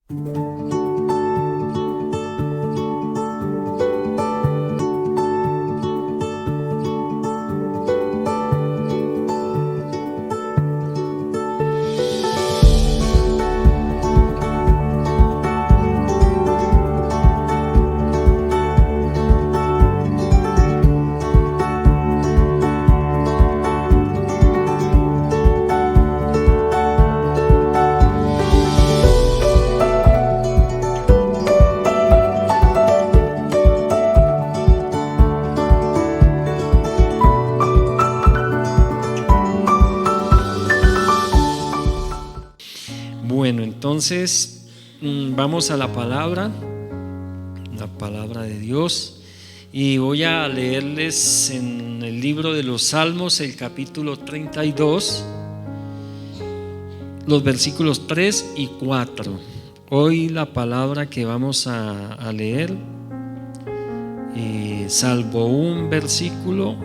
Bueno, entonces vamos a la palabra de Dios, y voy a leerles en el libro de los Salmos, el capítulo 32, los versículos 3 y 4. Hoy la palabra que vamos a leer, salvo un versículo,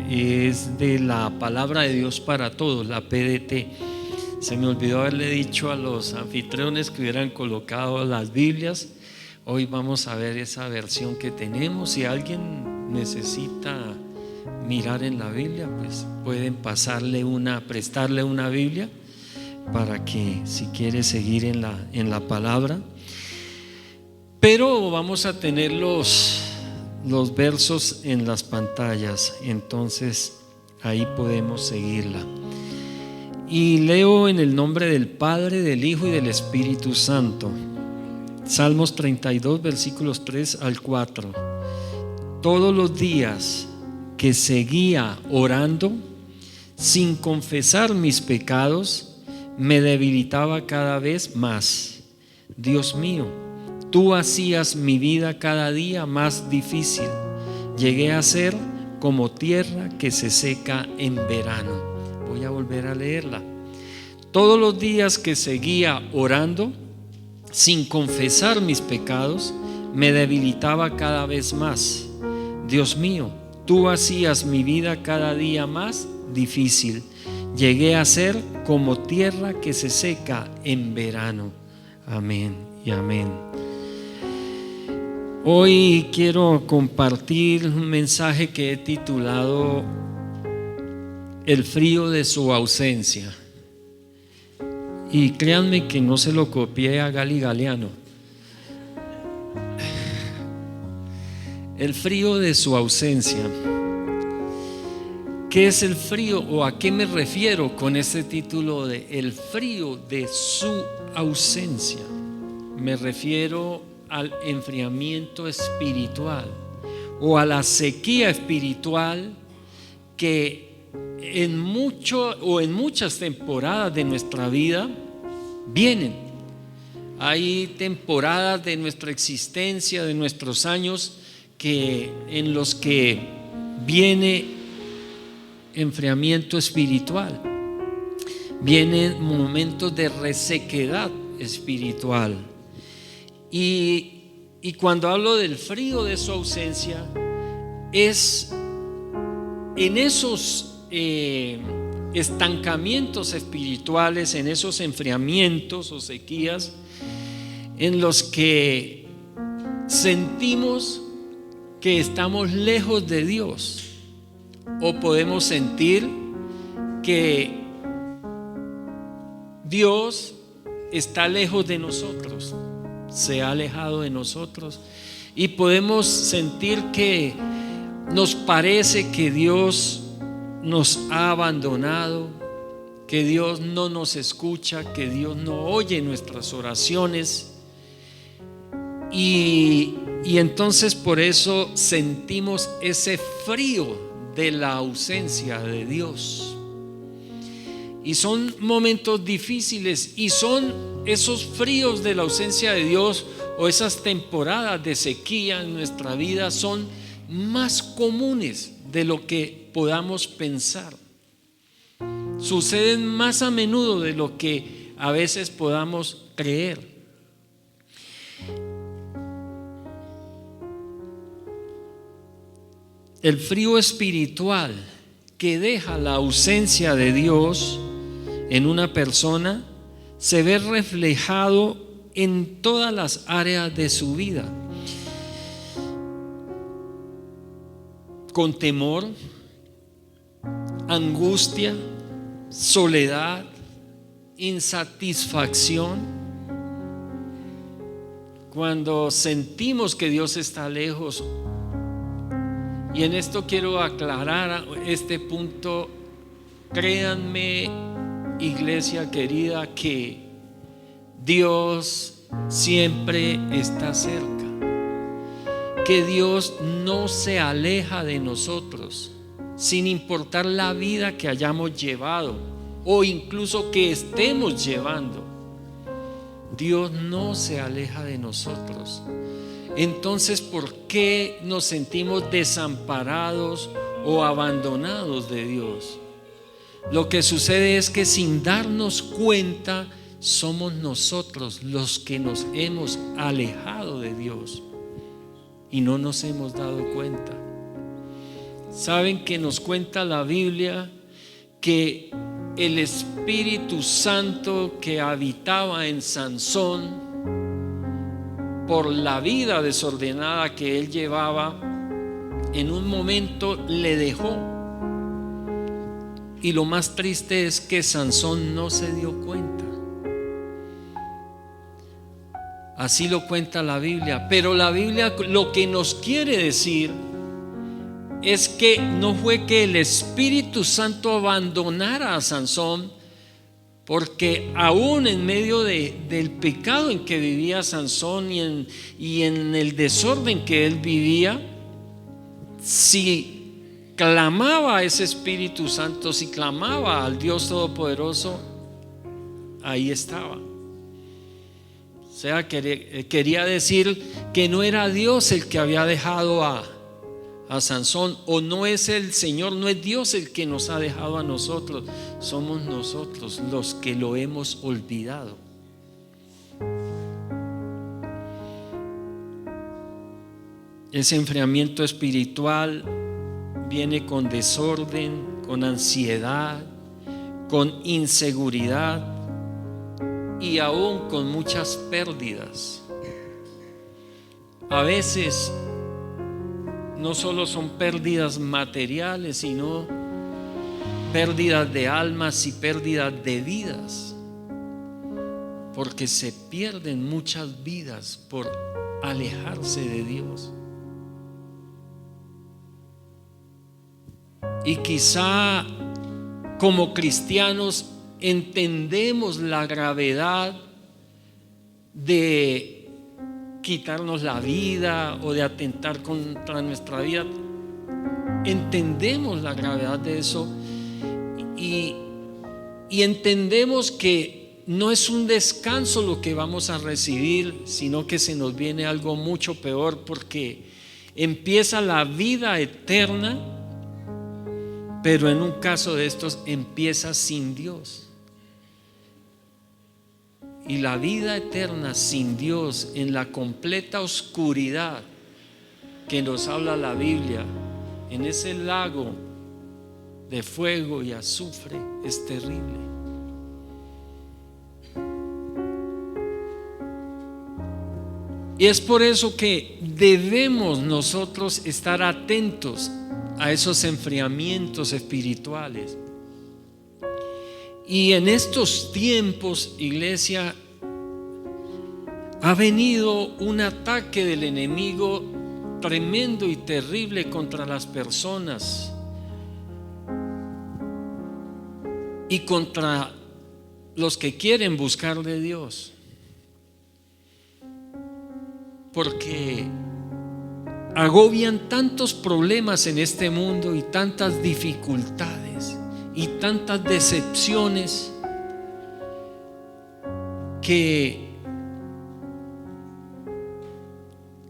es de la palabra de Dios para todos, la PDT. Se me olvidó haberle dicho a los anfitriones que hubieran colocado las Biblias. Hoy vamos a ver esa versión que tenemos. Si alguien necesita mirar en la Biblia, pues pueden prestarle una Biblia para que, si quiere seguir en la palabra. Pero vamos a tener los versos en las pantallas, entonces ahí podemos seguirla. Y leo en el nombre del Padre, del Hijo y del Espíritu Santo. Salmos 32, versículos 3 al 4. Todos los días que seguía orando, sin confesar mis pecados, me debilitaba cada vez más. Dios mío, tú hacías mi vida cada día más difícil. Llegué a ser como tierra que se seca en verano. Voy a volver a leerla. Todos los días que seguía orando, sin confesar mis pecados, me debilitaba cada vez más. Dios mío, tú hacías mi vida cada día más difícil. Llegué a ser como tierra que se seca en verano. Amén y amén. Hoy quiero compartir un mensaje que he titulado El frío de su ausencia. Y créanme que no se lo copié a Gali Galeano. El frío de su ausencia. ¿Qué es el frío o a qué me refiero con este título de El frío de su ausencia? Me refiero al enfriamiento espiritual o a la sequía espiritual que en muchas temporadas de nuestra vida vienen. Hay temporadas de nuestra existencia, de nuestros años, en los que viene enfriamiento espiritual, vienen momentos de resequedad espiritual. Y cuando hablo del frío de su ausencia, es en esos estancamientos espirituales, en esos enfriamientos o sequías en los que sentimos que estamos lejos de Dios, o podemos sentir que Dios está lejos de nosotros, se ha alejado de nosotros, y podemos sentir que nos parece que Dios nos ha abandonado, que Dios no nos escucha, que Dios no oye nuestras oraciones, y entonces por eso sentimos ese frío de la ausencia de Dios. Y son momentos difíciles, y son esos fríos de la ausencia de Dios, o esas temporadas de sequía en nuestra vida, son más comunes de lo que podamos pensar. Suceden más a menudo de lo que a veces podamos creer. El frío espiritual que deja la ausencia de Dios en una persona se ve reflejado en todas las áreas de su vida. Con temor, angustia, soledad, insatisfacción. Cuando sentimos que Dios está lejos, y en esto quiero aclarar este punto, créanme, iglesia querida, que Dios siempre está cerca, que Dios no se aleja de nosotros, sin importar la vida que hayamos llevado o incluso que estemos llevando. Dios no se aleja de nosotros. Entonces, ¿por qué nos sentimos desamparados o abandonados de Dios? Lo que sucede es que sin darnos cuenta somos nosotros los que nos hemos alejado de Dios y no nos hemos dado cuenta. Saben que nos cuenta la Biblia que el Espíritu Santo que habitaba en Sansón, por la vida desordenada que él llevaba, en un momento le dejó. Y lo más triste es que Sansón no se dio cuenta. Así lo cuenta la Biblia. Pero la Biblia lo que nos quiere decir es que no fue que el Espíritu Santo abandonara a Sansón, porque aún en medio del pecado en que vivía Sansón y en el desorden que él vivía, si clamaba a ese Espíritu Santo, si clamaba al Dios Todopoderoso, ahí estaba. O sea, quería decir que no era Dios el que había dejado a Sansón, o no es el Señor, no es Dios el que nos ha dejado a nosotros, somos nosotros los que lo hemos olvidado. Ese enfriamiento espiritual viene con desorden, con ansiedad, con inseguridad y aún con muchas pérdidas. A veces no solo son pérdidas materiales, sino pérdidas de almas y pérdidas de vidas, porque se pierden muchas vidas por alejarse de Dios. Y quizá como cristianos entendemos la gravedad de quitarnos la vida o de atentar contra nuestra vida. Entendemos la gravedad de eso y entendemos que no es un descanso lo que vamos a recibir, sino que se nos viene algo mucho peor, porque empieza la vida eterna, pero en un caso de estos empieza sin Dios. Y la vida eterna sin Dios, en la completa oscuridad que nos habla la Biblia, en ese lago de fuego y azufre, es terrible. Y es por eso que debemos nosotros estar atentos a esos enfriamientos espirituales. Y en estos tiempos, iglesia, ha venido un ataque del enemigo tremendo y terrible contra las personas y contra los que quieren buscar de Dios, porque agobian tantos problemas en este mundo y tantas dificultades y tantas decepciones que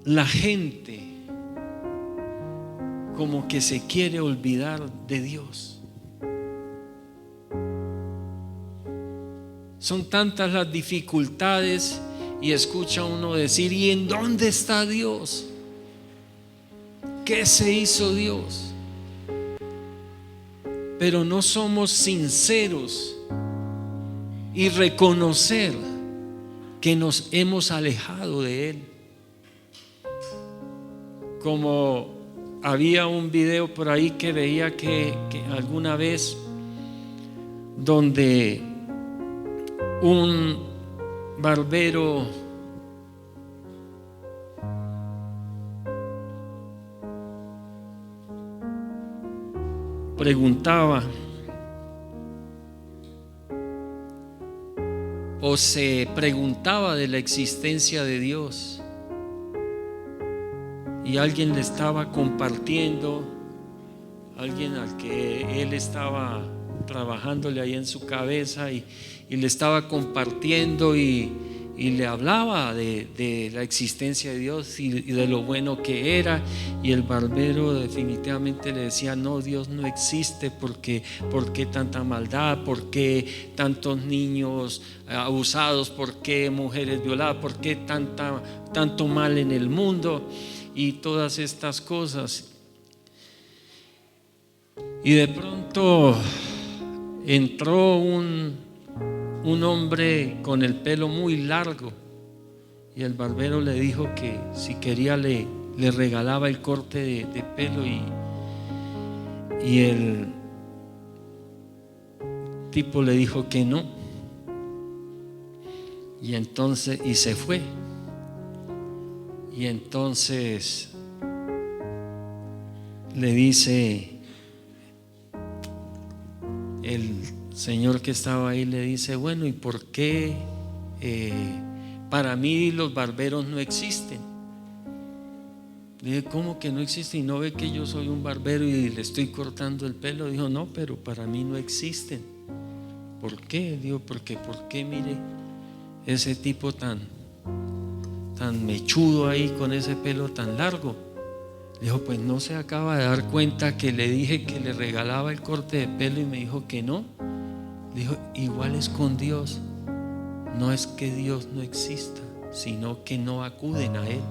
la gente como que se quiere olvidar de Dios. Son tantas las dificultades y escucha uno decir: ¿y en dónde está Dios? ¿Qué se hizo Dios? Pero no somos sinceros y reconocer que nos hemos alejado de Él. Como había un video por ahí que veía que alguna vez donde un barbero preguntaba o se preguntaba de la existencia de Dios, y alguien le estaba compartiendo, alguien al que él estaba trabajándole ahí en su cabeza, y le estaba compartiendo y le hablaba de la existencia de Dios y de lo bueno que era, y el barbero definitivamente le decía: no, Dios no existe, porque ¿por qué tanta maldad? ¿Por qué tantos niños abusados? ¿Por qué mujeres violadas? ¿Por qué tanto mal en el mundo? Y todas estas cosas. Y de pronto entró un hombre con el pelo muy largo, y el barbero le dijo que si quería le regalaba el corte de pelo, y el tipo le dijo que no, y entonces se fue. Y entonces le dice el señor que estaba ahí, le dice: bueno, ¿y por qué para mí los barberos no existen? Le dije: ¿cómo que no existen? ¿Y no ve que yo soy un barbero y le estoy cortando el pelo? Dijo: no, pero para mí no existen. ¿Por qué? Digo: porque ¿por qué? Mire ese tipo tan mechudo ahí con ese pelo tan largo. Dijo: pues no se acaba de dar cuenta que le dije que le regalaba el corte de pelo y me dijo que no. Dijo: igual es con Dios. No es que Dios no exista, sino que no acuden a Él.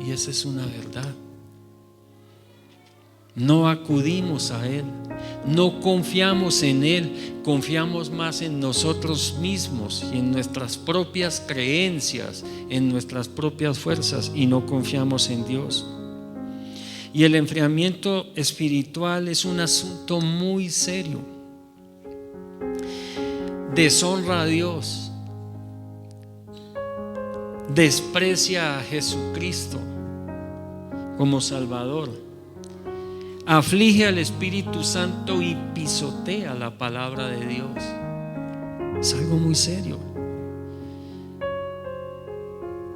Y esa es una verdad. No acudimos a Él, no confiamos en Él, confiamos más en nosotros mismos y en nuestras propias creencias, en nuestras propias fuerzas, y no confiamos en Dios. Y el enfriamiento espiritual es un asunto muy serio. Deshonra a Dios, desprecia a Jesucristo como Salvador, aflige al Espíritu Santo y pisotea la palabra de Dios. Es algo muy serio.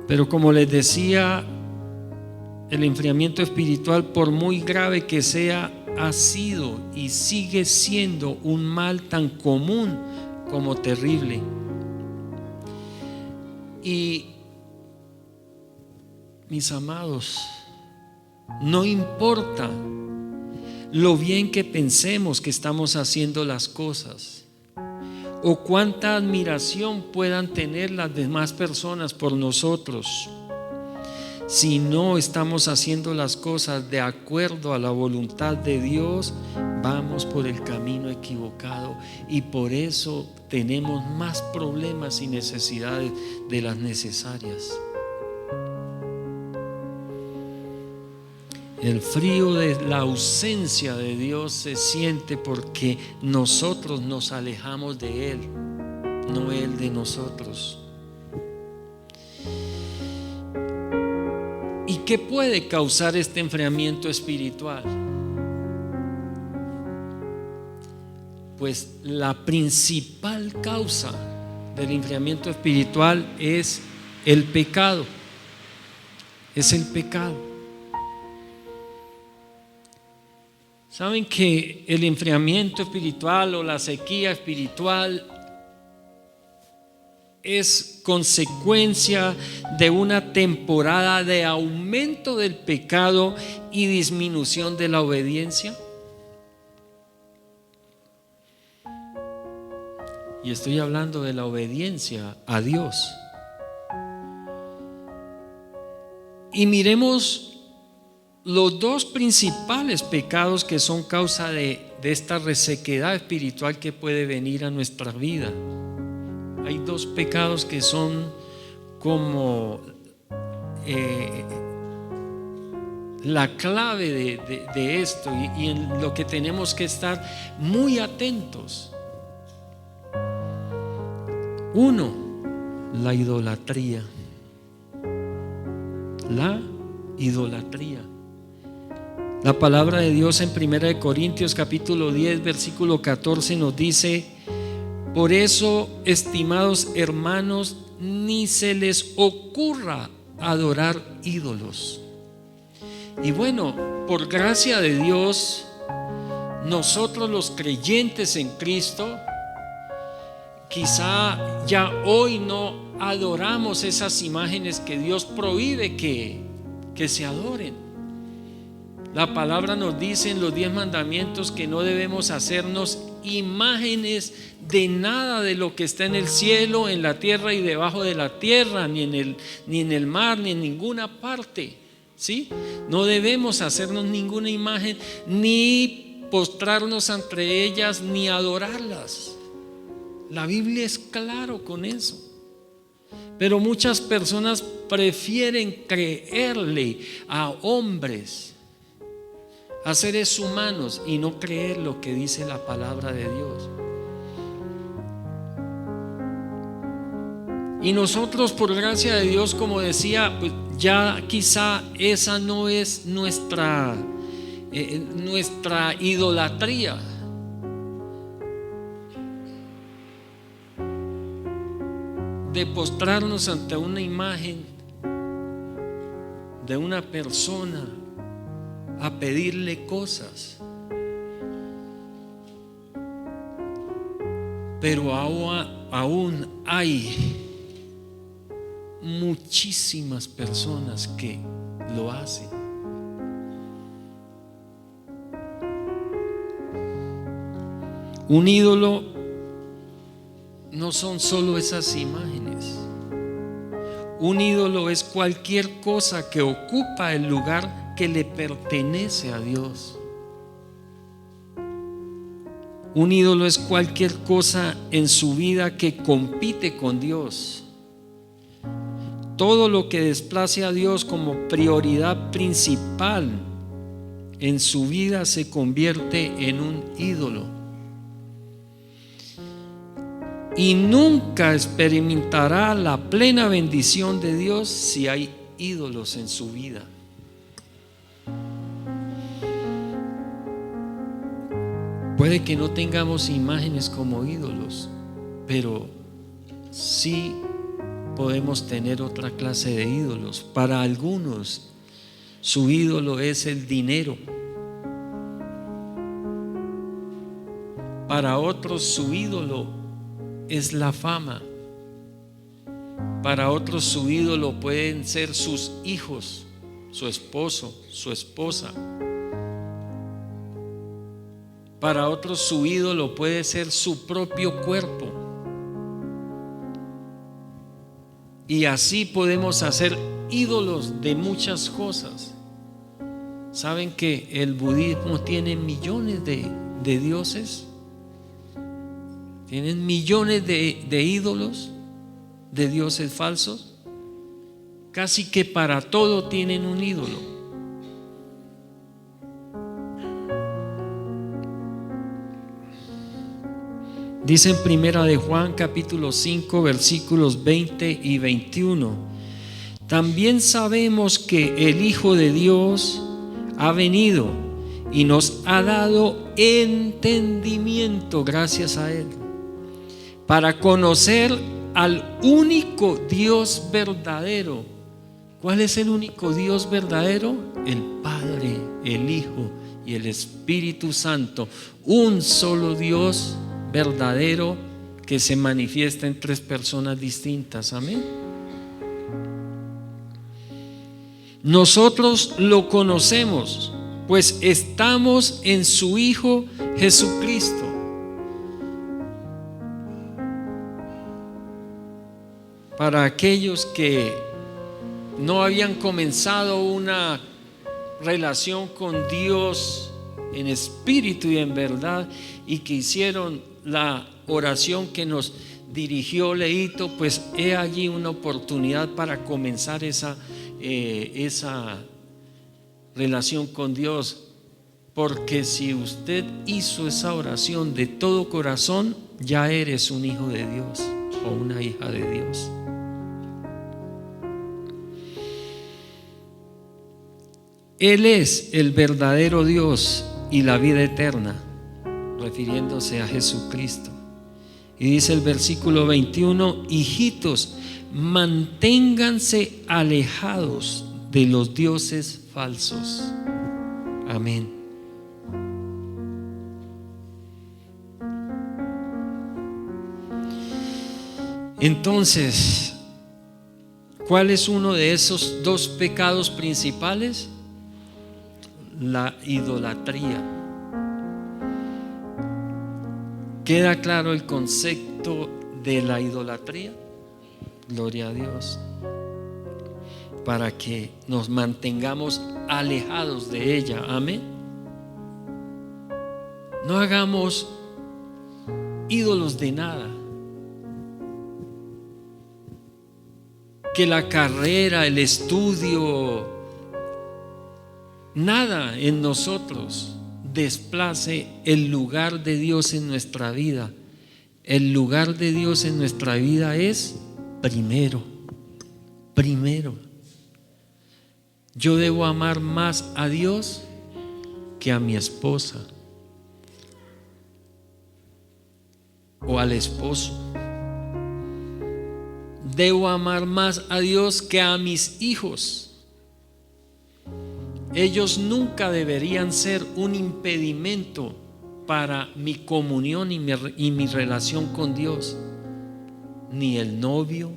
Pero como les decía, el enfriamiento espiritual, por muy grave que sea, ha sido y sigue siendo un mal tan común como terrible. Y mis amados, no importa lo bien que pensemos que estamos haciendo las cosas, o cuánta admiración puedan tener las demás personas por nosotros, si no estamos haciendo las cosas de acuerdo a la voluntad de Dios, vamos por el camino equivocado, y por eso tenemos más problemas y necesidades de las necesarias. El frío de la ausencia de Dios se siente porque nosotros nos alejamos de Él, no Él de nosotros. ¿Y qué puede causar este enfriamiento espiritual? Pues la principal causa del enfriamiento espiritual es el pecado. Es el pecado. ¿Saben que el enfriamiento espiritual o la sequía espiritual es consecuencia de una temporada de aumento del pecado y disminución de la obediencia? Y estoy hablando de la obediencia a Dios. Y miremos los dos principales pecados que son causa de esta resequedad espiritual que puede venir a nuestra vida, hay dos pecados que son como la clave de esto y en lo que tenemos que estar muy atentos. Uno, la idolatría. La idolatría. La palabra de Dios en 1 Corintios capítulo 10 versículo 14 nos dice: por eso, estimados hermanos, ni se les ocurra adorar ídolos. Y bueno, por gracia de Dios, nosotros los creyentes en Cristo, quizá ya hoy no adoramos esas imágenes que Dios prohíbe que se adoren. La palabra nos dice en los 10 mandamientos que no debemos hacernos imágenes de nada de lo que está en el cielo, en la tierra y debajo de la tierra, ni en el mar, ni en ninguna parte, ¿sí? No debemos hacernos ninguna imagen, ni postrarnos ante ellas, ni adorarlas. La Biblia es claro con eso. Pero muchas personas prefieren creerle a hombres, a seres humanos, y no creer lo que dice la palabra de Dios. Y nosotros, por gracia de Dios, como decía, pues ya quizá esa no es nuestra idolatría. De postrarnos ante una imagen de una persona a pedirle cosas. Pero aún hay muchísimas personas que lo hacen. Un ídolo no son solo esas imágenes. Un ídolo es cualquier cosa que ocupa el lugar que le pertenece a Dios. Un ídolo es cualquier cosa en su vida que compite con Dios. Todo lo que desplace a Dios como prioridad principal en su vida se convierte en un ídolo. Y nunca experimentará la plena bendición de Dios si hay ídolos en su vida. Puede que no tengamos imágenes como ídolos, pero sí podemos tener otra clase de ídolos. Para algunos, su ídolo es el dinero. Para otros, su ídolo es la fama. Para otros, su ídolo pueden ser sus hijos, su esposo, su esposa. Para otros, su ídolo puede ser su propio cuerpo. Y así podemos hacer ídolos de muchas cosas. ¿Saben que el budismo tiene millones de dioses? Tienen millones de ídolos, de dioses falsos. Casi que para todo tienen un ídolo. Dice en Primera de Juan capítulo 5 versículos 20 y 21: también sabemos que el Hijo de Dios ha venido y nos ha dado entendimiento, gracias a Él, para conocer al único Dios verdadero. ¿Cuál es el único Dios verdadero? El Padre, el Hijo y el Espíritu Santo. Un solo Dios verdadero que se manifiesta en tres personas distintas. Amén. Nosotros lo conocemos, pues estamos en su Hijo Jesucristo. Para aquellos que no habían comenzado una relación con Dios en espíritu y en verdad, y que hicieron la oración que nos dirigió Leito, pues he allí una oportunidad para comenzar esa relación con Dios. Porque si usted hizo esa oración de todo corazón, ya eres un hijo de Dios o una hija de Dios. Él es el verdadero Dios y la vida eterna, refiriéndose a Jesucristo. Y dice el versículo 21: hijitos, manténganse alejados de los dioses falsos. Amén. Entonces, ¿cuál es uno de esos dos pecados principales? La idolatría. ¿Queda claro el concepto de la idolatría? Gloria a Dios. Para que nos mantengamos alejados de ella. Amén. No hagamos ídolos de nada. Que la carrera, el estudio, nada en nosotros desplace el lugar de Dios en nuestra vida. El lugar de Dios en nuestra vida es primero. Yo debo amar más a Dios que a mi esposa o al esposo. Debo amar más a Dios que a mis hijos. Ellos nunca deberían ser un impedimento para mi comunión y mi relación con Dios. Ni el novio,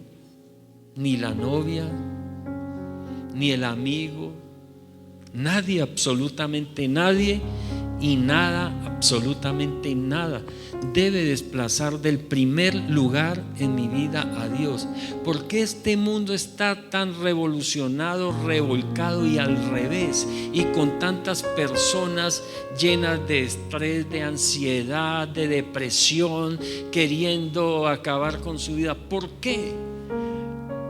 ni la novia, ni el amigo, nadie, absolutamente nadie, y nada, absolutamente nada, debe desplazar del primer lugar en mi vida a Dios. Porque este mundo está tan revolucionado, revolcado y al revés, y con tantas personas llenas de estrés, de ansiedad, de depresión, queriendo acabar con su vida. ¿Por qué?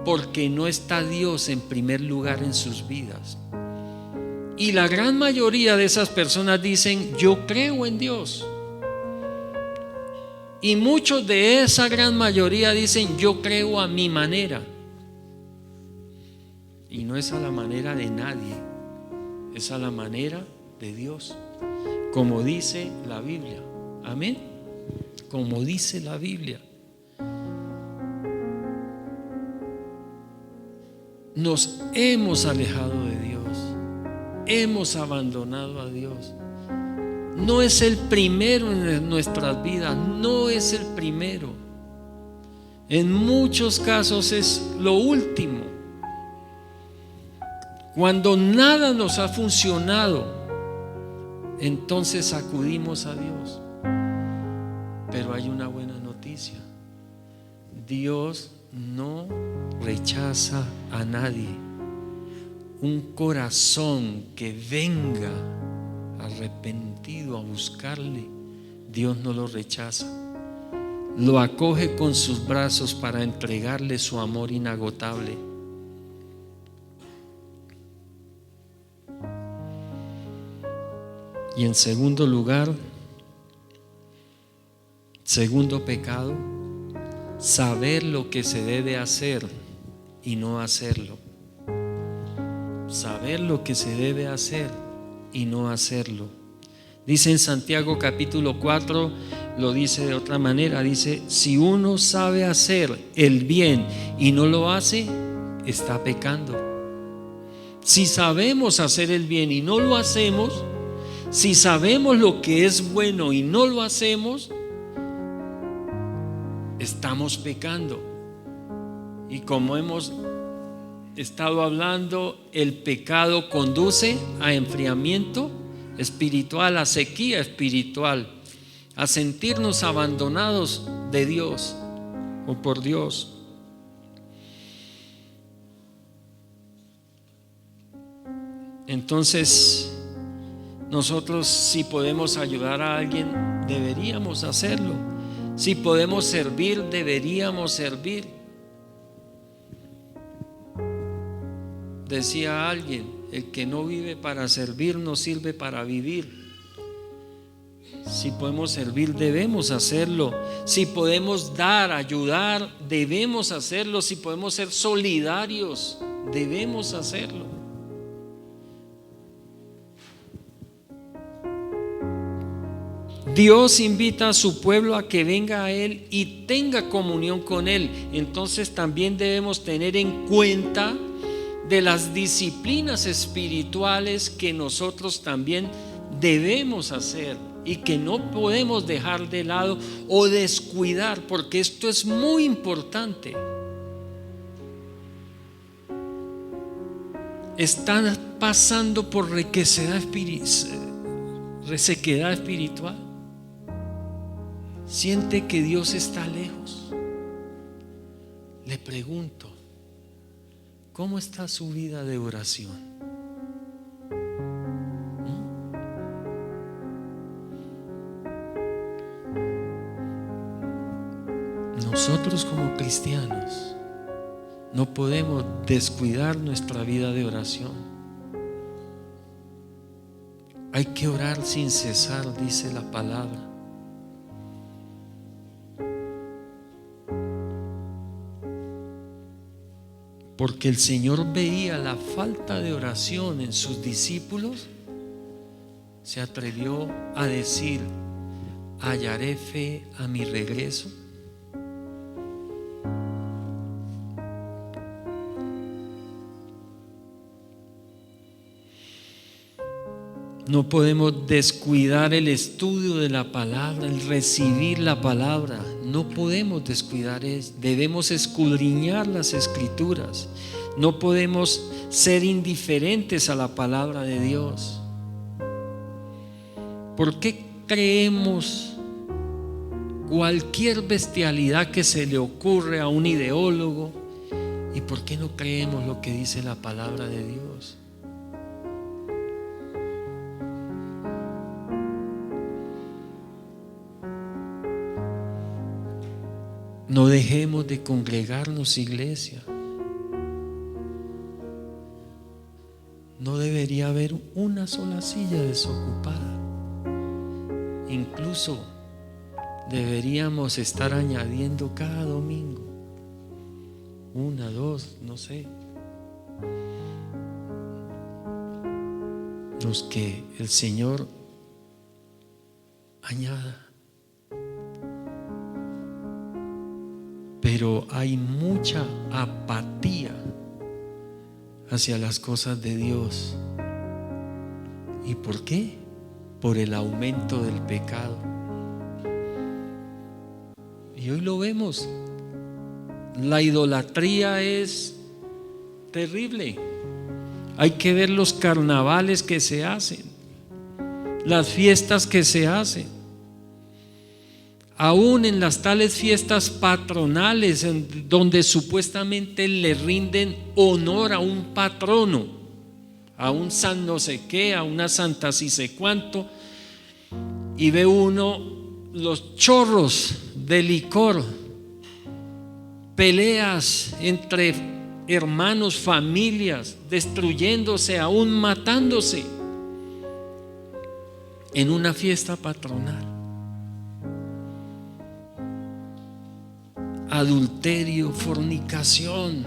Porque no está Dios en primer lugar en sus vidas. Y la gran mayoría de esas personas dicen: yo creo en Dios. Y muchos de esa gran mayoría dicen: yo creo a mi manera. Y no es a la manera de nadie, es a la manera de Dios, como dice la Biblia. Amén. Como dice la Biblia. Nos hemos alejado de Dios. Hemos abandonado a Dios. No es el primero en nuestras vidas, no es el primero. En muchos casos es lo último. Cuando nada nos ha funcionado, entonces acudimos a Dios. Pero hay una buena noticia: Dios no rechaza a nadie. Un corazón que venga arrepentido a buscarle, Dios no lo rechaza. Lo acoge con sus brazos para entregarle su amor inagotable. Y en segundo lugar, segundo pecado, saber lo que se debe hacer y no hacerlo. Saber lo que se debe hacer y no hacerlo. Dice en Santiago capítulo 4, lo dice de otra manera, dice: si uno sabe hacer el bien y no lo hace, está pecando. Si sabemos hacer el bien y no lo hacemos, si sabemos lo que es bueno y no lo hacemos, estamos pecando. Y como hemos estado hablando, el pecado conduce a enfriamiento espiritual, a sequía espiritual, a sentirnos abandonados de Dios o por Dios. Entonces, nosotros, si podemos ayudar a alguien, deberíamos hacerlo. Si podemos servir, deberíamos servir. Decía alguien: el que no vive para servir no sirve para vivir. Si podemos servir, debemos hacerlo. Si podemos dar, ayudar, debemos hacerlo. Si podemos ser solidarios, debemos hacerlo. Dios invita a su pueblo a que venga a Él y tenga comunión con Él. Entonces también debemos tener en cuenta de las disciplinas espirituales que nosotros también debemos hacer y que no podemos dejar de lado o descuidar, porque esto es muy importante. Están pasando por resequedad espiritual. Siente que Dios está lejos. Le pregunto: ¿cómo está su vida de oración? Nosotros como cristianos no podemos descuidar nuestra vida de oración. Hay que orar sin cesar, dice la palabra. Porque el Señor veía la falta de oración en sus discípulos, se atrevió a decir: hallaré fe a mi regreso. No podemos descuidar el estudio de la palabra, el recibir la palabra. No podemos descuidar eso. Debemos escudriñar las escrituras. No podemos ser indiferentes a la palabra de Dios. ¿Por qué creemos cualquier bestialidad que se le ocurre a un ideólogo? ¿Y por qué no creemos lo que dice la palabra de Dios? No dejemos de congregarnos, iglesia. No debería haber una sola silla desocupada. Incluso deberíamos estar añadiendo cada domingo 1, 2, no sé, los que el Señor añada. Pero hay mucha apatía hacia las cosas de Dios. ¿Y por qué? Por el aumento del pecado. Y hoy lo vemos. La idolatría es terrible. Hay que ver los carnavales que se hacen, las fiestas que se hacen. Aún en las tales fiestas patronales, donde supuestamente le rinden honor a un patrono, a un san no sé qué, a una santa sí sé cuánto, y ve uno los chorros de licor, peleas entre hermanos, familias, destruyéndose, aún matándose en una fiesta patronal. Adulterio, fornicación.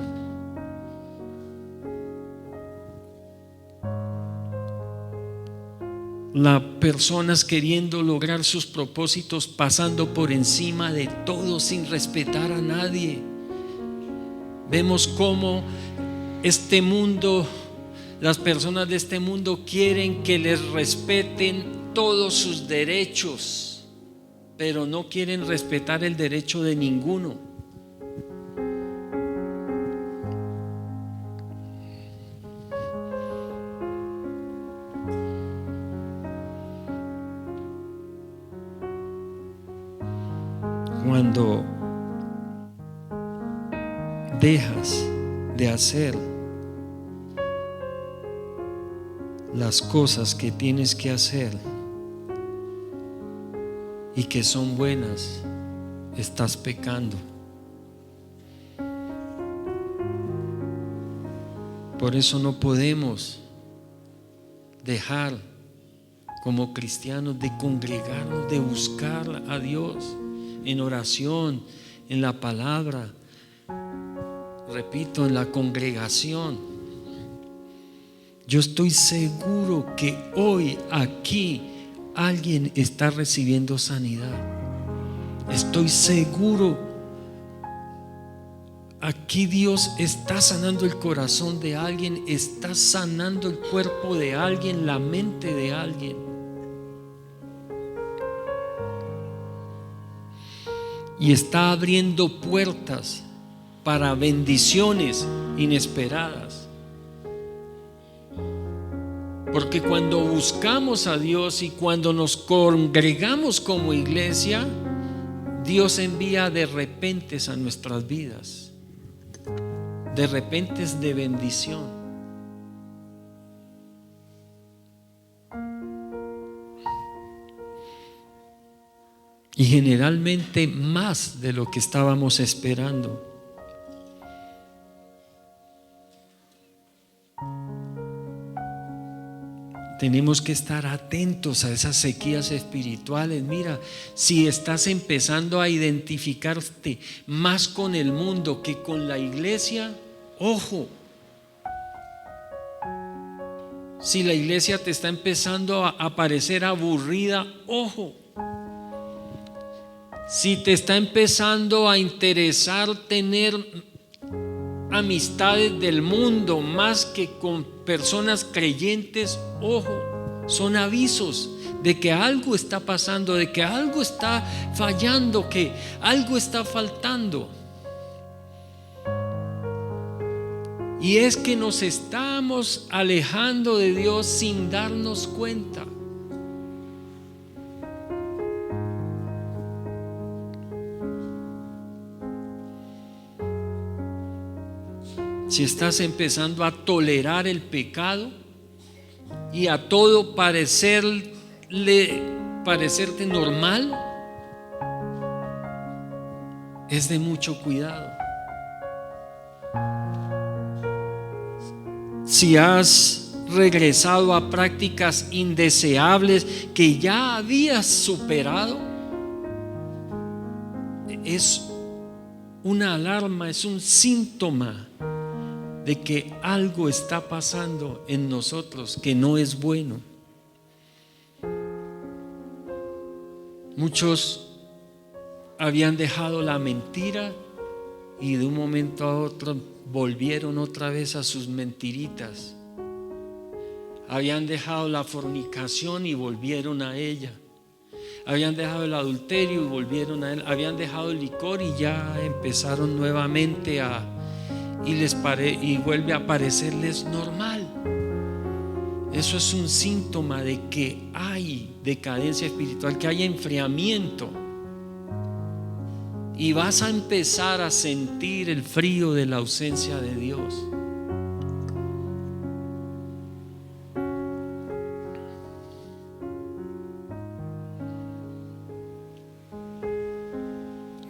Las personas queriendo lograr sus propósitos, pasando por encima de todo sin respetar a nadie. Vemos cómo este mundo, las personas de este mundo quieren que les respeten todos sus derechos, pero no quieren respetar el derecho de ninguno. Cuando dejas de hacer las cosas que tienes que hacer y que son buenas, estás pecando. Por eso no podemos dejar como cristianos de congregarnos, de buscar a Dios en oración, en la palabra, repito, en la congregación. Yo estoy seguro que hoy aquí alguien está recibiendo sanidad. Estoy seguro. Aquí Dios está sanando el corazón de alguien, está sanando el cuerpo de alguien, la mente de alguien. Y está abriendo puertas para bendiciones inesperadas. Porque cuando buscamos a Dios y cuando nos congregamos como iglesia, Dios envía de repentes a nuestras vidas. De repentes de bendición. Y generalmente más de lo que estábamos esperando. Tenemos que estar atentos a esas sequías espirituales. Mira, si estás empezando a identificarte más con el mundo que con la iglesia, ojo. Si la iglesia te está empezando a parecer aburrida, ojo. Si te está empezando a interesar tener amistades del mundo más que con personas creyentes, ojo, son avisos de que algo está pasando, de que algo está fallando, que algo está faltando. Y es que nos estamos alejando de Dios sin darnos cuenta. Si estás empezando a tolerar el pecado y a todo parecerte normal, es de mucho cuidado. Si has regresado a prácticas indeseables que ya habías superado, es una alarma, es un síntoma de que algo está pasando en nosotros que no es bueno. Muchos habían dejado la mentira y de un momento a otro volvieron otra vez a sus mentiritas. Habían dejado la fornicación y volvieron a ella. Habían dejado el adulterio y volvieron a él. Habían dejado el licor y ya empezaron nuevamente y vuelve a parecerles normal. Eso es un síntoma de que hay decadencia espiritual, que hay enfriamiento. Y vas a empezar a sentir el frío de la ausencia de Dios.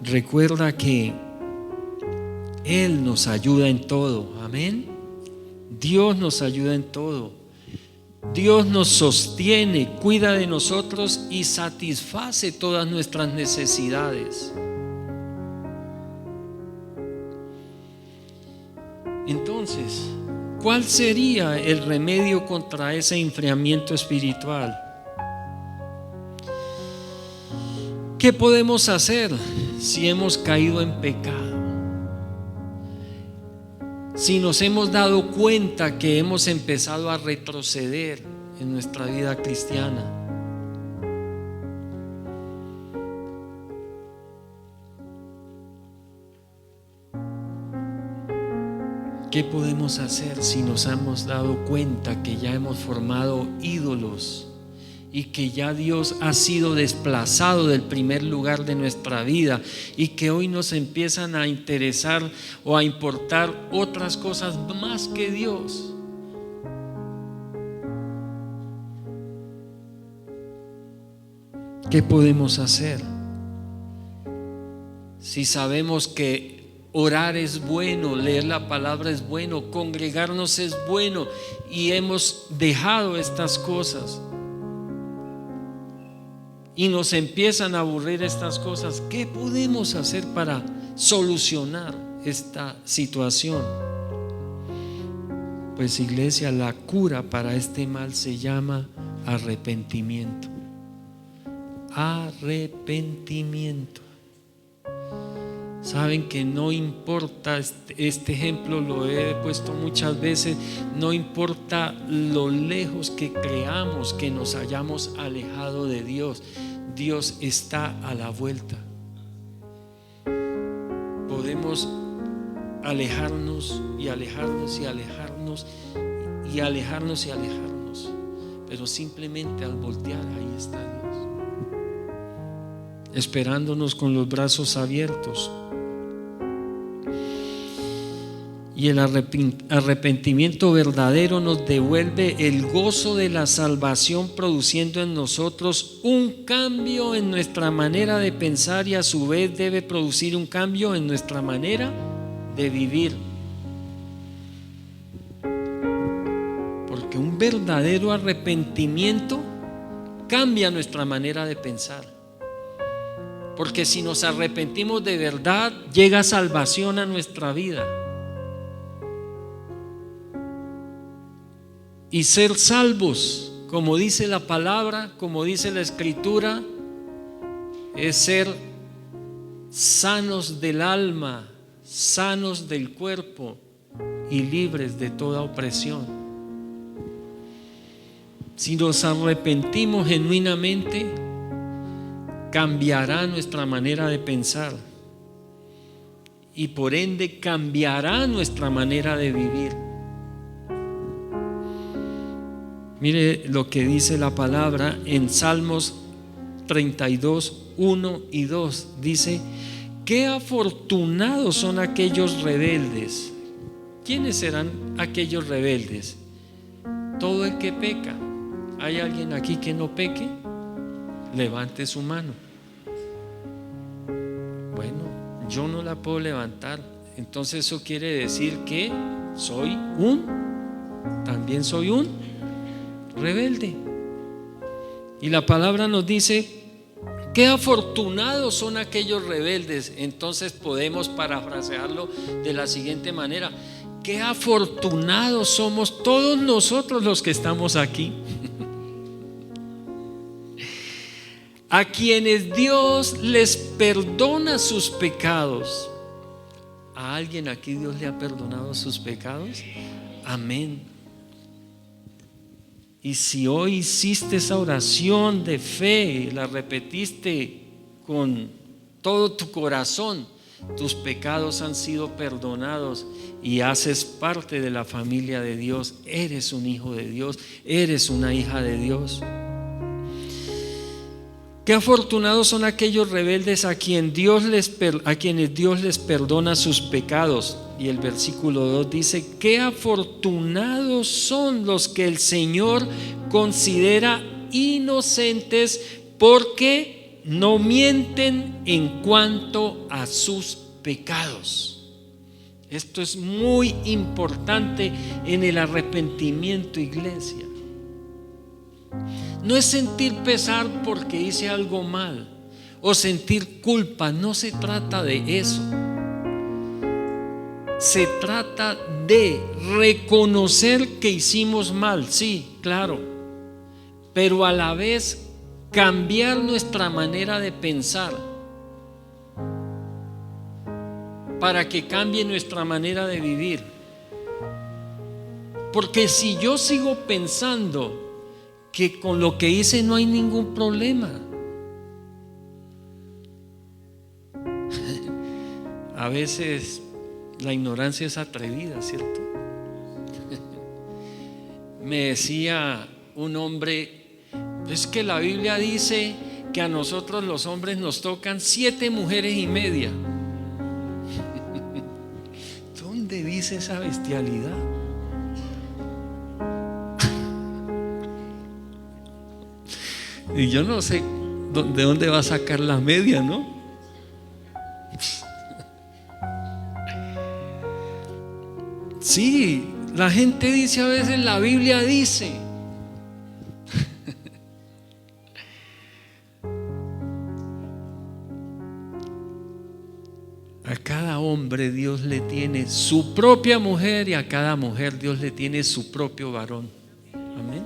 Recuerda que Él nos ayuda en todo, amén. Dios nos ayuda en todo. Dios nos sostiene, cuida de nosotros y satisface todas nuestras necesidades. Entonces, ¿cuál sería el remedio contra ese enfriamiento espiritual? ¿Qué podemos hacer si hemos caído en pecado? Si nos hemos dado cuenta que hemos empezado a retroceder en nuestra vida cristiana. ¿Qué podemos hacer si nos hemos dado cuenta que ya hemos formado ídolos y que ya Dios ha sido desplazado del primer lugar de nuestra vida y que hoy nos empiezan a interesar o a importar otras cosas más que Dios? ¿Qué podemos hacer? si sabemos que orar es bueno, leer la palabra es bueno, congregarnos es bueno y hemos dejado estas cosas y nos empiezan a aburrir estas cosas, ¿qué podemos hacer para solucionar esta situación? Pues, iglesia, la cura para este mal se llama arrepentimiento. Arrepentimiento. Saben que no importa, este ejemplo lo he puesto muchas veces, no importa lo lejos que creamos que nos hayamos alejado de Dios, Dios está a la vuelta. Podemos alejarnos y alejarnos y alejarnos y alejarnos y alejarnos, pero simplemente al voltear ahí está Dios, esperándonos con los brazos abiertos. Y el arrepentimiento verdadero nos devuelve el gozo de la salvación, produciendo en nosotros un cambio en nuestra manera de pensar y a su vez debe producir un cambio en nuestra manera de vivir. Porque un verdadero arrepentimiento cambia nuestra manera de pensar. Porque si nos arrepentimos de verdad, llega salvación a nuestra vida. Y ser salvos, como dice la palabra, como dice la Escritura, es ser sanos del alma, sanos del cuerpo y libres de toda opresión. Si nos arrepentimos genuinamente, cambiará nuestra manera de pensar y por ende cambiará nuestra manera de vivir. Mire lo que dice la palabra en Salmos 32, 1 y 2. Dice: qué afortunados son aquellos rebeldes. ¿Quiénes serán aquellos rebeldes? Todo el que peca. ¿Hay alguien aquí que no peque? Levante su mano. Bueno, yo no la puedo levantar. Entonces eso quiere decir que también soy un rebelde. Y la palabra nos dice: qué afortunados son aquellos rebeldes. Entonces podemos parafrasearlo de la siguiente manera: qué afortunados somos todos nosotros los que estamos aquí, a quienes Dios les perdona sus pecados. ¿A alguien aquí Dios le ha perdonado sus pecados? Amén. Y si hoy hiciste esa oración de fe, la repetiste con todo tu corazón, tus pecados han sido perdonados y haces parte de la familia de Dios. Eres un hijo de Dios, eres una hija de Dios. Qué afortunados son aquellos rebeldes a quienes Dios les perdona sus pecados. Y el versículo 2 dice: qué afortunados son los que el Señor considera inocentes, porque no mienten en cuanto a sus pecados. Esto es muy importante en el arrepentimiento, iglesia. No es sentir pesar porque hice algo mal o sentir culpa, no se trata de eso. Se trata de reconocer que hicimos mal, sí, claro, pero a la vez cambiar nuestra manera de pensar para que cambie nuestra manera de vivir. Porque si yo sigo pensando que con lo que hice no hay ningún problema, a veces la ignorancia es atrevida, ¿cierto? Me decía un hombre: es que la Biblia dice que a nosotros los hombres nos tocan 7 mujeres y media. ¿Dónde dice esa bestialidad? Y yo no sé de dónde va a sacar la media, ¿no? Sí, la gente dice a veces, la Biblia dice. A cada hombre Dios le tiene su propia mujer y a cada mujer Dios le tiene su propio varón. Amén.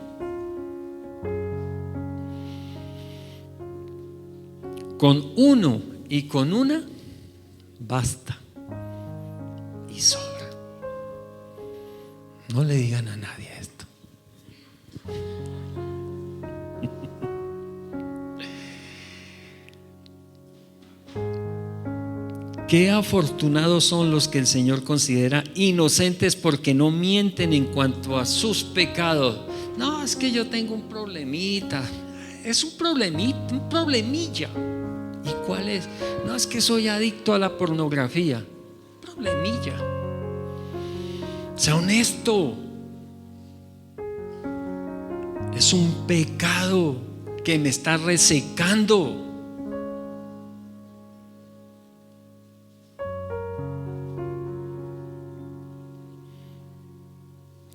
Con uno y con una basta y sobra. No le digan a nadie esto. Qué afortunados son los que el Señor considera inocentes porque no mienten en cuanto a sus pecados. No, es que yo tengo un problemita. Es un problemita, un problemilla. ¿Y cuál es? No, es que soy adicto a la pornografía. Problemilla. Sea honesto. Es un pecado que me está resecando.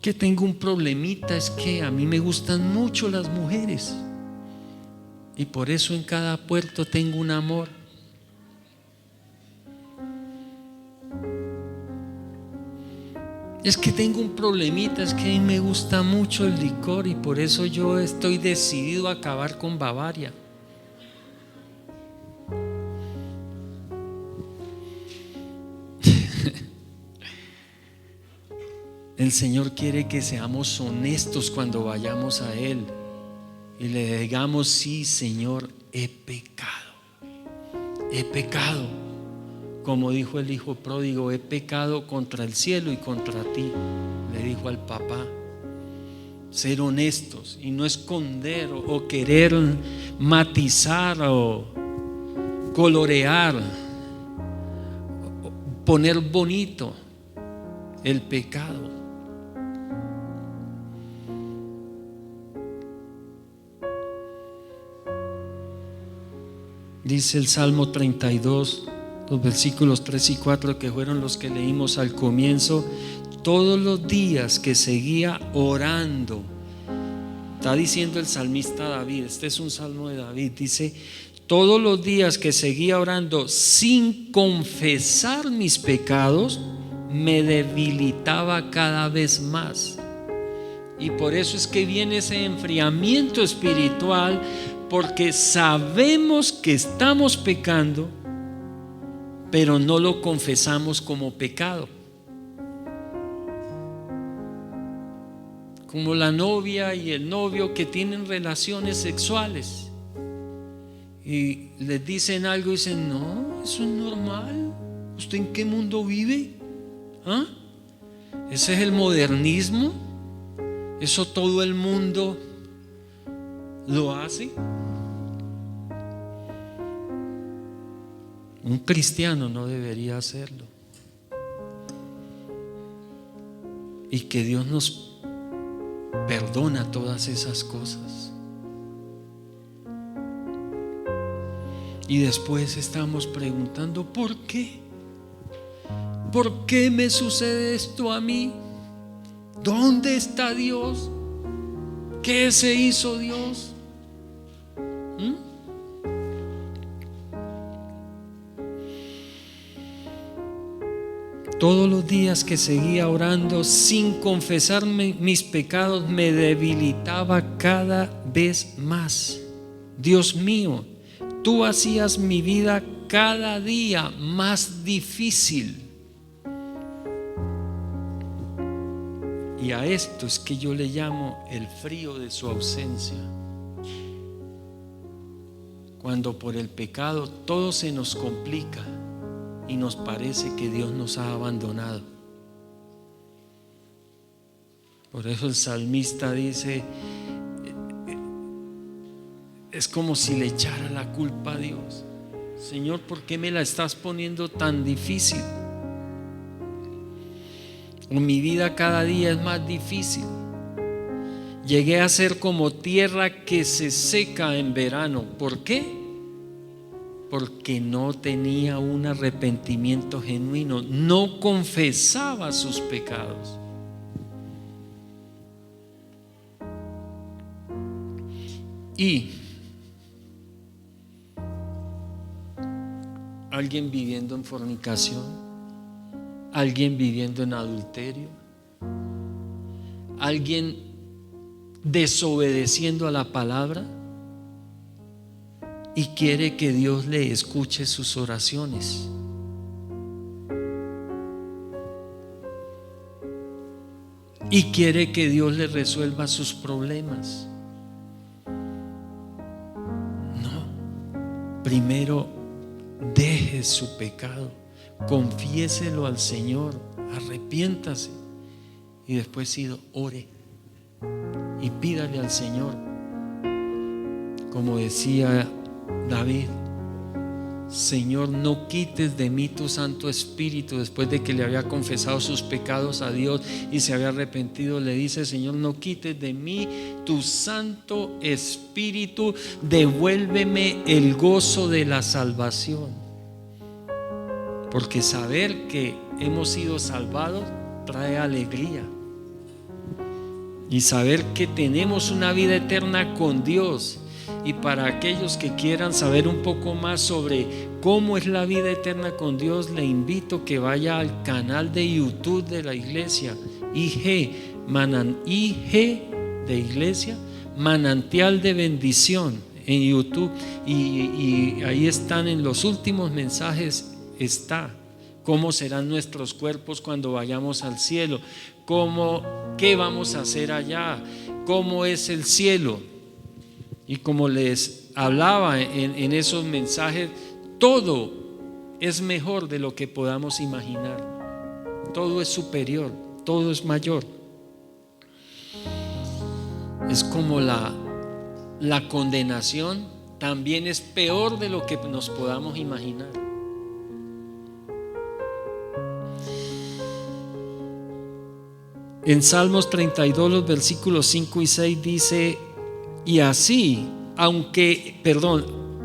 Que tengo un problemita, es que a mí me gustan mucho las mujeres y por eso en cada puerto tengo un amor. Es que tengo un problemita, es que a mí me gusta mucho el licor y por eso yo estoy decidido a acabar con Bavaria. El Señor quiere que seamos honestos cuando vayamos a Él y le digamos: sí, Señor, he pecado. He pecado. Como dijo el hijo pródigo: he pecado contra el cielo y contra ti. Le dijo al papá. Ser honestos y no esconder o querer matizar o colorear, poner bonito el pecado. Dice el Salmo 32, los versículos 3 y 4, que fueron los que leímos al comienzo: todos los días que seguía orando. Está diciendo el salmista David, este es un salmo de David, dice: todos los días que seguía orando sin confesar mis pecados, me debilitaba cada vez más. Y por eso es que viene ese enfriamiento espiritual, porque sabemos que estamos pecando, pero no lo confesamos como pecado. Como la novia y el novio que tienen relaciones sexuales y les dicen algo y dicen: no, eso es normal. ¿Usted en qué mundo vive? ¿Ah? ¿Ese es el modernismo? ¿Eso todo el mundo lo hace? Un cristiano no debería hacerlo. Y que Dios nos perdona todas esas cosas. Y después estamos preguntando: ¿por qué? ¿Por qué me sucede esto a mí? ¿Dónde está Dios? ¿Qué se hizo Dios? Todos los días que seguía orando sin confesarme mis pecados, me debilitaba cada vez más. Dios mío, tú hacías mi vida cada día más difícil. Y a esto es que yo le llamo el frío de su ausencia. Cuando por el pecado todo se nos complica y nos parece que Dios nos ha abandonado. Por eso el salmista dice: es como si le echara la culpa a Dios. Señor, ¿por qué me la estás poniendo tan difícil? O mi vida cada día es más difícil. Llegué a ser como tierra que se seca en verano. ¿Por qué? Porque no tenía un arrepentimiento genuino, no confesaba sus pecados. Y alguien viviendo en fornicación, alguien viviendo en adulterio, alguien desobedeciendo a la palabra y quiere que Dios le escuche sus oraciones. Y quiere que Dios le resuelva sus problemas. No, primero deje su pecado, confiéselo al Señor, arrepiéntase y después ore y pídale al Señor, como decía David: Señor, no quites de mí tu Santo Espíritu. Después de que le había confesado sus pecados a Dios y se había arrepentido, le dice: Señor, no quites de mí tu Santo Espíritu, devuélveme el gozo de la salvación. Porque saber que hemos sido salvados trae alegría, y saber que tenemos una vida eterna con Dios. Y para aquellos que quieran saber un poco más sobre cómo es la vida eterna con Dios, le invito que vaya al canal de YouTube de la iglesia, IG de iglesia, Manantial de Bendición en YouTube, y ahí están, en los últimos mensajes está cómo serán nuestros cuerpos cuando vayamos al cielo, qué vamos a hacer allá, cómo es el cielo. Y como les hablaba en esos mensajes, todo es mejor de lo que podamos imaginar. Todo es superior, todo es mayor. Es como la condenación también es peor de lo que nos podamos imaginar. En Salmos 32, los versículos 5 y 6 dice: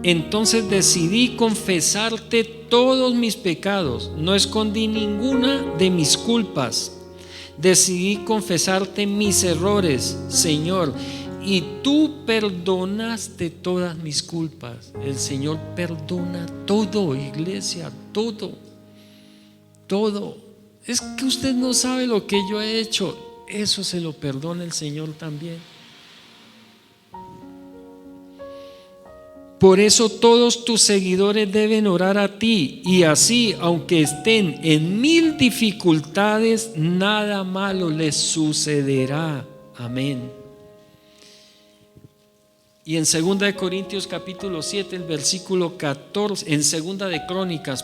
entonces decidí confesarte todos mis pecados, no escondí ninguna de mis culpas. Decidí confesarte mis errores, Señor, y tú perdonaste todas mis culpas. El Señor perdona todo, iglesia, todo. Es que usted no sabe lo que yo he hecho, eso se lo perdona el Señor también. Por eso todos tus seguidores deben orar a ti, y así, aunque estén en 1000 dificultades, nada malo les sucederá. Amén. Y en 2 de Corintios capítulo 7, el versículo 14, en 2 de Crónicas,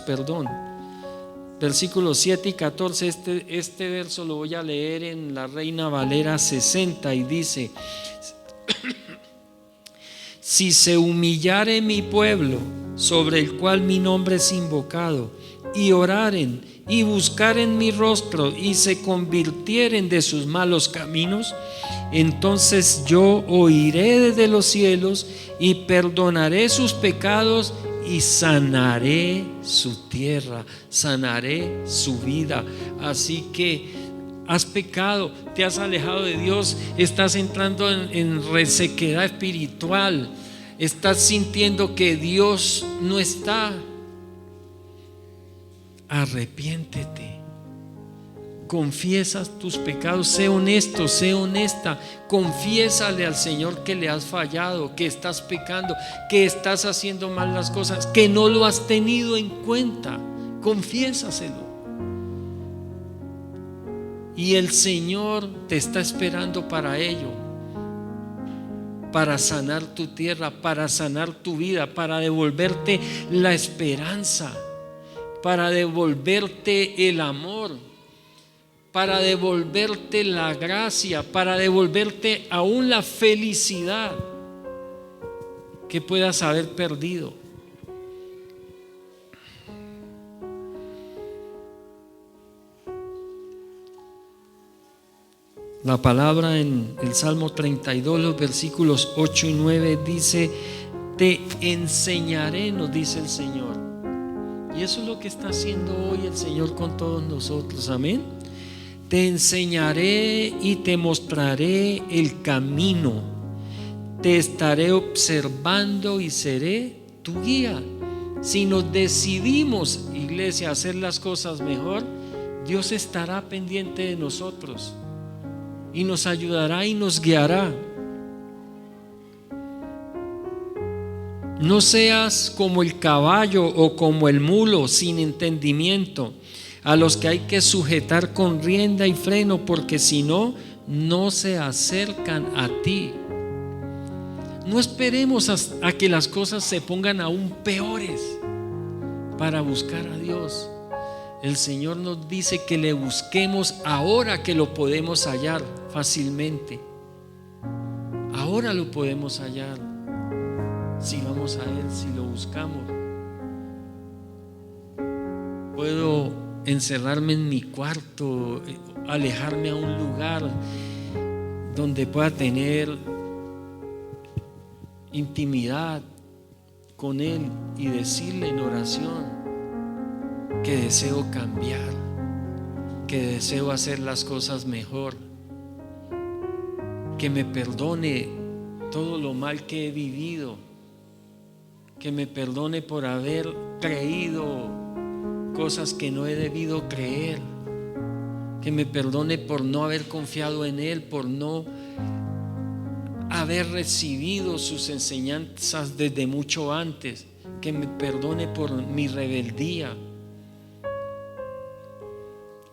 versículos 7 y 14, este verso lo voy a leer en la Reina Valera 60 y dice: si se humillare mi pueblo, sobre el cual mi nombre es invocado, y oraren y buscaren mi rostro, y se convirtieren de sus malos caminos, entonces yo oiré desde los cielos y perdonaré sus pecados y sanaré su tierra, sanaré su vida. Así que has pecado, te has alejado de Dios, estás entrando en resequedad espiritual, estás sintiendo que Dios no está. Arrepiéntete, confiesa tus pecados, sé honesto, sé honesta, confiésale al Señor que le has fallado, que estás pecando, que estás haciendo mal las cosas, que no lo has tenido en cuenta. Confiésaselo. Y el Señor te está esperando para ello, para sanar tu tierra, para sanar tu vida, para devolverte la esperanza, para devolverte el amor, para devolverte la gracia, para devolverte aún la felicidad que puedas haber perdido. La palabra en el Salmo 32, los versículos 8 y 9 dice: te enseñaré, nos dice el Señor. Y eso es lo que está haciendo hoy el Señor con todos nosotros. Amén. Te enseñaré y te mostraré el camino. te estaré observando y seré tu guía. Si nos decidimos, iglesia, a hacer las cosas mejor, Dios estará pendiente de nosotros y nos ayudará y nos guiará. No seas como el caballo o como el mulo sin entendimiento, a los que hay que sujetar con rienda y freno, porque si no, no se acercan a ti. No esperemos a que las cosas se pongan aún peores para buscar a Dios. El Señor nos dice que le busquemos ahora que lo podemos hallar fácilmente. Ahora lo podemos hallar. Si vamos a Él, si lo buscamos. Puedo encerrarme en mi cuarto, alejarme a un lugar donde pueda tener intimidad con Él y decirle en oración que deseo cambiar, que deseo hacer las cosas mejor, que me perdone todo lo mal que he vivido, que me perdone por haber creído cosas que no he debido creer, que me perdone por no haber confiado en Él, por no haber recibido sus enseñanzas desde mucho antes, que me perdone por mi rebeldía.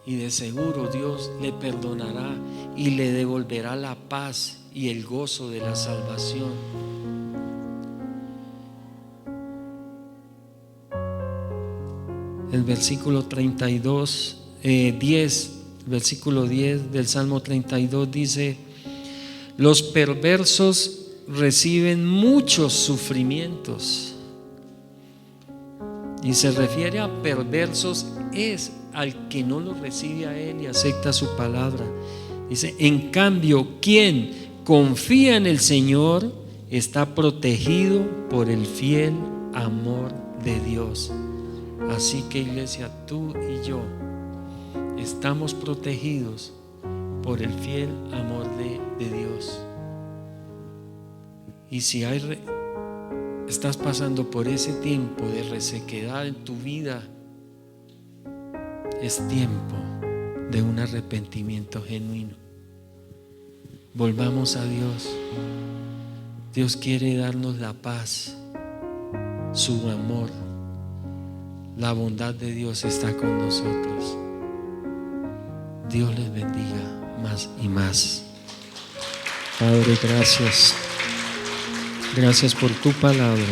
Y de seguro Dios le perdonará y le devolverá la paz y el gozo de la salvación. El versículo 10 del Salmo 32 dice: los perversos reciben muchos sufrimientos. Y se refiere a perversos es al que no lo recibe a Él y acepta su palabra. Dice: en cambio, quien confía en el Señor está protegido por el fiel amor de Dios. Así que, iglesia, tú y yo estamos protegidos por el fiel amor de Dios. Y si estás pasando por ese tiempo de resequedad en tu vida, es tiempo de un arrepentimiento genuino. Volvamos a Dios. Dios quiere darnos la paz, su amor. La bondad de Dios está con nosotros. Dios les bendiga más y más. Padre, gracias. Gracias por tu palabra.